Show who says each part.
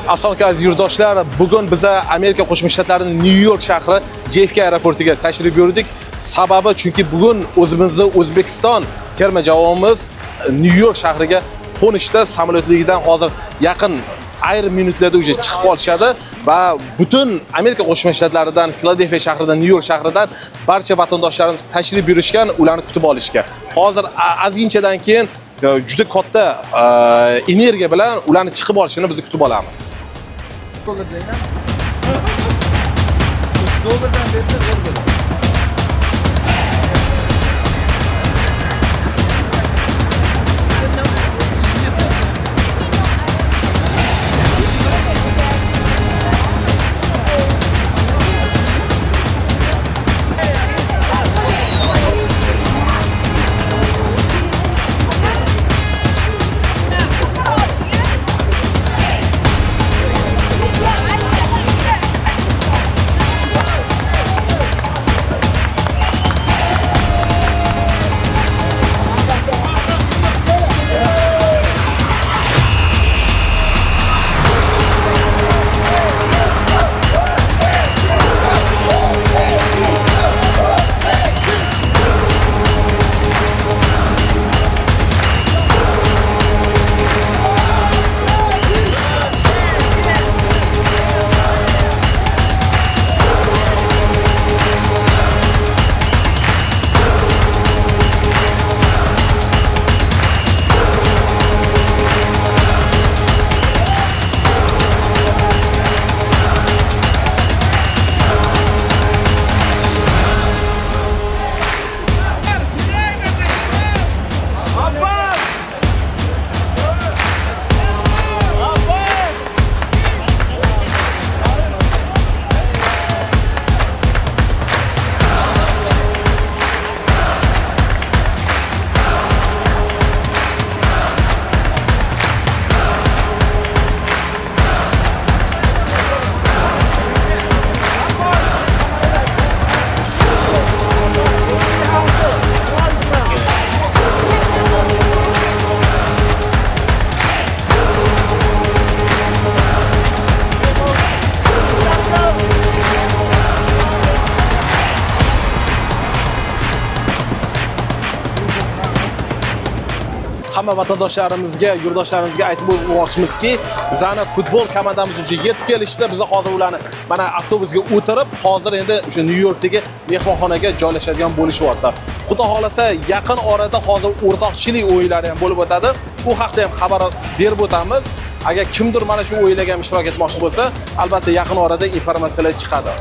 Speaker 1: Assalomu alaykum aziz yurtdoshlar. Bugun biz Amerika Qo'shma Shtatlarining Nyu-York shahri JFK aeroportiga tashrif buyurdik. Sababi chunki bugun o'zimizning O'zbekiston terma jamoamiz Nyu-York shahriga qo'nishda samolyotligidan hozir yaqin ayrim minutlarda uje chiqib olishadi va butun Amerika Qo'shma Shtatlaridan, Filadelfiya shahridan, Nyu-York shahridan barcha vatandoshlarimiz tashrif buyurishgan, ularni kutib olishga. Hozir ozginchadan keyin juda katta energiya bilan ularni chiqib olishini biz kutib olamiz. Hamma vatandoshlarimizga, yurtdoshlarimizga aytib o'tmoqchimizki, bizning futbol komandamiz уже yetib kelishdi. Biz hozir ularni mana avtobusga o'tirib, hozir endi o'sha Nyu-Yorkdagi mehmonxonaga joylashadigan bo'lishyapti. Xudo xolasa, yaqin orada hozir o'rtoqchilik o'yinlari ham bo'lib o'tadi. Bu haqda ham xabar berib o'tamiz. Agar kimdir mana shu o'yinlarga ham ishtirok etmoqchi bo'lsa, albatta yaqin orada informatsiyalar chiqadi.